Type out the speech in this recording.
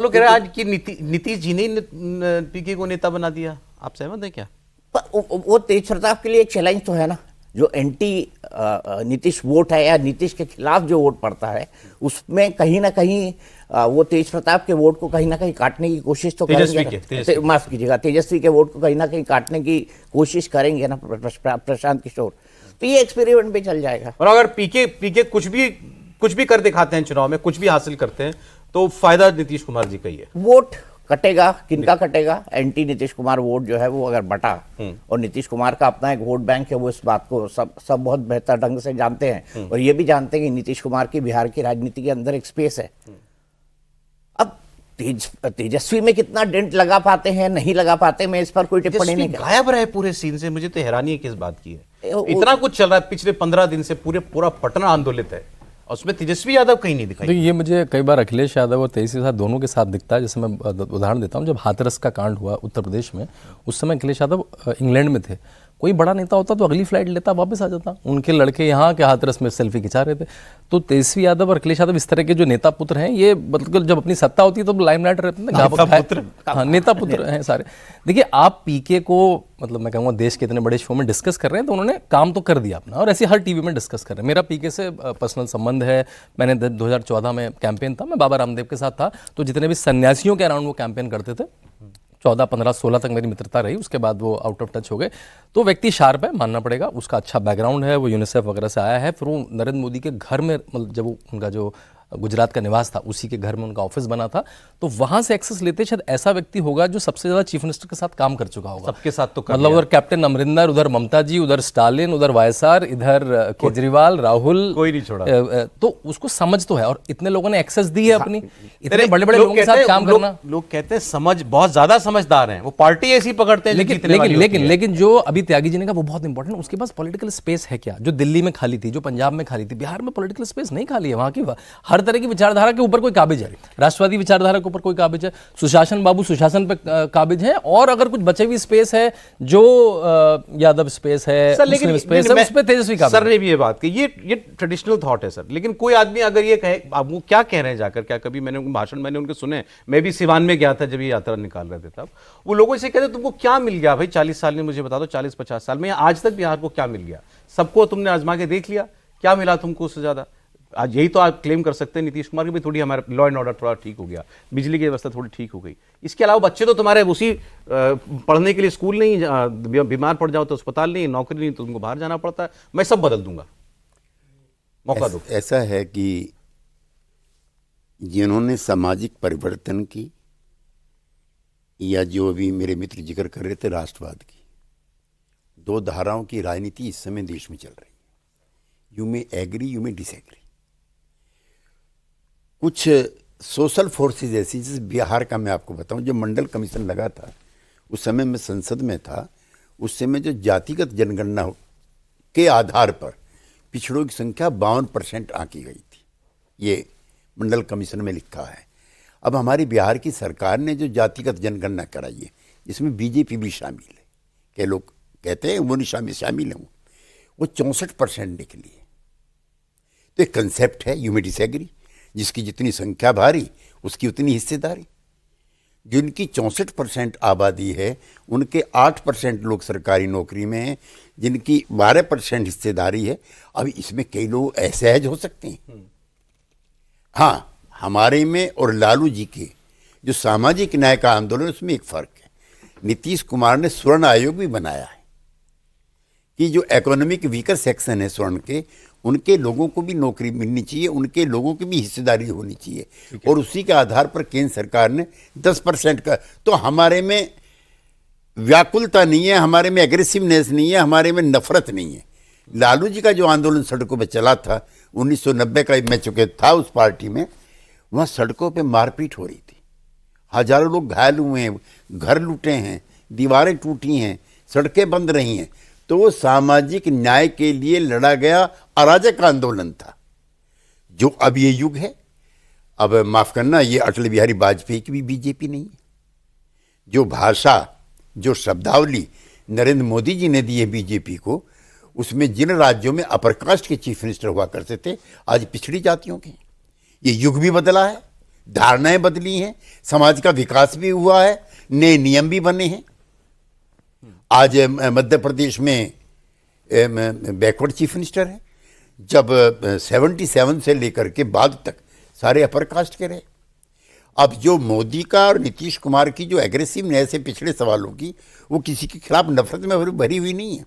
लोग कह रहे हैं आज की नीतीश जी ने पीके को नेता बना दिया, आप सहमत हैं क्या? वो तेज प्रताप के लिए एक चैलेंज तो है ना, जो एंटी नीतीश वोट है या नीतीश के खिलाफ जो वोट पड़ता है उसमें कहीं ना कहीं वो तेज प्रताप के वोट को कहीं ना कहीं काटने की कोशिश तो करेंगे। माफ कीजिएगा, तेजस्वी के वोट को कहीं ना कहीं काटने की कोशिश करेंगे ना प्रशांत किशोर। तो ये एक्सपेरिमेंट भी चल जाएगा। और अगर पीके कुछ भी कर दिखाते हैं, चुनाव में कुछ भी हासिल करते हैं, तो फायदा नीतीश कुमार जी का ही है। वोट कटेगा, किनका कटेगा? एंटी नीतीश कुमार वोट जो है वो अगर बटा, और नीतीश कुमार का अपना एक वोट बैंक है, वो इस बात को सब बहुत बेहतर ढंग से जानते हैं, और ये भी जानते हैं कि नीतीश कुमार की बिहार की राजनीति के अंदर एक स्पेस है। अब तेजस्वी में कितना डेंट लगा पाते हैं नहीं लगा पाते, मैं इस पर कोई टिप्पणी नहीं कर। गायब रहे पूरे सीन से, मुझे तो हैरानी है किस बात की है। इतना कुछ चल रहा है पिछले 15 दिन से, पूरा पटना आंदोलित है, उसमें तेजस्वी यादव कहीं नहीं दिखाई। तो ये मुझे कई बार अखिलेश यादव और तेजस्वी यादव दोनों के साथ दिखता है। जैसे मैं उदाहरण देता हूँ, जब हाथरस का कांड हुआ उत्तर प्रदेश में, उस समय अखिलेश यादव इंग्लैंड में थे। कोई बड़ा नेता होता तो अगली फ्लाइट लेता, वापस आ जाता। उनके लड़के यहाँ के हाथरस में सेल्फी खिंचा रहे थे। तो तेजस्वी यादव और अखिलेश यादव इस तरह के जो नेता पुत्र हैं, ये मतलब जब अपनी सत्ता होती है तो लाइमलाइट रहते हैं, नेता पुत्र हैं सारे। देखिए, आप पीके को मतलब मैं कहूँगा देश के इतने बड़े शो में डिस्कस कर रहे हैं, तो उन्होंने काम तो कर दिया अपना, और ऐसे हर टीवी में डिस्कस कर रहे हैं। मेरा पीके से पर्सनल संबंध है। मैंने 2014 में कैंपेन था, मैं बाबा रामदेव के साथ था, तो जितने भी सन्यासियों के अराउंड वो कैंपेन करते थे, 14, 15, 16 तक मेरी मित्रता रही। उसके बाद वो आउट ऑफ टच हो गए। तो व्यक्ति शार्प है, मानना पड़ेगा, उसका अच्छा बैकग्राउंड है, वो यूनिसेफ वगैरह से आया है। फिर वो नरेंद्र मोदी के घर में, मतलब जब उनका जो गुजरात का निवास था, उसी के घर में उनका ऑफिस बना था, तो वहां से एक्सेस लेते शायद ऐसा व्यक्ति होगा जो सबसे ज्यादा चीफ मिनिस्टर के साथ काम कर चुका होगा। सबके साथ तो मतलब उधर कैप्टन अमरिंदर, उधर ममता जी, उधर स्टालिन, उधर वायएसआर, इधर केजरीवाल, राहुल, कोई नहीं छोड़ा। तो उसको समझ तो है, और इतने लोगों ने एक्सेस दी है अपनी, इतने बड़े बड़े लोगों के साथ काम करना। लोग कहते हैं समझ, बहुत ज्यादा समझदार हैं, वो पार्टी ऐसी पकड़ते हैं। लेकिन जो अभी त्यागी जी ने कहा वो बहुत इंपॉर्टेंट है। उसके पास पॉलिटिकल स्पेस है क्या? जो दिल्ली में खाली थी, जो पंजाब में खाली थी, बिहार में पॉलिटिकल स्पेस नहीं खाली है। वहां की हर तरह की विचारधारा के ऊपर कोई काबिज है, राष्ट्रवादी विचारधारा के ऊपर कोई काबिज है, सुशासन बाबू सुशासन पे काबिज है, और अगर कुछ बचे हुई स्पेस है जो यादव स्पेस है, मुस्लिम स्पेस है, उस पे तेजस्वी काबिज। सर ने भी ये बात की, ये ट्रेडिशनल थॉट है सर। लेकिन कोई आदमी अगर ये कहे, आप वो क्या कह रहे हैं जाकर, क्या कभी मैंने भाषण उनके सुने, मैं भी सिवान में गया था जब ये यात्रा निकाल रहे थे, तब वो लोगों से कहते तुमको क्या मिल गया भाई 40 साल में, मुझे बता दो 40-50 साल में आज तक बिहार को क्या मिल गया? सबको तुमने आजमा के देख लिया, क्या मिला तुमको उससे ज्यादा? आज यही तो आप क्लेम कर सकते हैं नीतीश कुमार की भी, थोड़ी हमारा लॉ एंड ऑर्डर थोड़ा ठीक हो गया, बिजली की व्यवस्था थोड़ी ठीक हो गई। इसके अलावा बच्चे तो तुम्हारे उसी पढ़ने के लिए स्कूल नहीं, बीमार पड़ जाओ तो अस्पताल नहीं, नौकरी नहीं तो तुमको बाहर जाना पड़ता है। मैं सब बदल दूंगा, मौका दो। ऐसा है कि जिन्होंने सामाजिक परिवर्तन की, या जो अभी मेरे मित्र जिक्र कर रहे थे राष्ट्रवाद की, दो धाराओं की राजनीति इस समय देश में चल रही है। यू में एग्री, यू में डिसएग्री। कुछ सोशल फोर्सेस ऐसी, जैसे बिहार का मैं आपको बताऊं, जब मंडल कमीशन लगा था, उस समय मैं संसद में था, उस समय जो जातिगत जनगणना के आधार पर पिछड़ों की संख्या 52% आंकी गई थी, ये मंडल कमीशन में लिखा है। अब हमारी बिहार की सरकार ने जो जातिगत जनगणना कराई है, जिसमें बीजेपी भी शामिल है, के लोग कहते हैं वो नहीं शामिल है, वो 64% निकली है। तो एक कंसेप्ट है यू में डिसएग्री, जिसकी जितनी संख्या भारी उसकी उतनी हिस्सेदारी। जिनकी 64% आबादी है, उनके 8% लोग सरकारी नौकरी में हैं, जिनकी 12% हिस्सेदारी है। अब इसमें कई लोग असहज हो सकते हैं। हाँ, हमारे में और लालू जी के जो सामाजिक न्याय का आंदोलन, उसमें एक फर्क है। नीतीश कुमार ने स्वर्ण आयोग भी बनाया है कि जो इकोनॉमिक वीकर सेक्शन है स्वर्ण के, उनके लोगों को भी नौकरी मिलनी चाहिए, उनके लोगों की भी हिस्सेदारी होनी चाहिए, और उसी के आधार पर केंद्र सरकार ने 10% का। तो हमारे में व्याकुलता नहीं है, हमारे में एग्रेसिवनेस नहीं है, हमारे में नफरत नहीं है। लालू जी का जो आंदोलन सड़कों पे चला था 1990 का, मैं चुके था उस पार्टी में, वहाँ सड़कों पे मारपीट हो रही थी, हजारों लोग घायल हुए हैं, घर लूटे हैं, दीवारें टूटी हैं, सड़कें बंद रही हैं। तो वो सामाजिक न्याय के लिए लड़ा गया अराजक आंदोलन था। जो अब ये युग है, अब माफ करना, ये अटल बिहारी वाजपेयी की भी बीजेपी नहीं है। जो भाषा, जो शब्दावली नरेंद्र मोदी जी ने दी है बीजेपी को, उसमें जिन राज्यों में अपर कास्ट के चीफ मिनिस्टर हुआ करते थे, आज पिछड़ी जातियों के। ये युग भी बदला है, धारणाएं बदली हैं, समाज का विकास भी हुआ है, नए नियम भी बने हैं। आज मध्य प्रदेश में बैकवर्ड चीफ मिनिस्टर है, जब 77 से लेकर के बाद तक सारे अपर कास्ट के रहे। अब जो मोदी का और नीतीश कुमार की जो एग्रेसिवनेस है पिछले सवालों की, वो किसी के खिलाफ नफरत में भरी हुई नहीं है।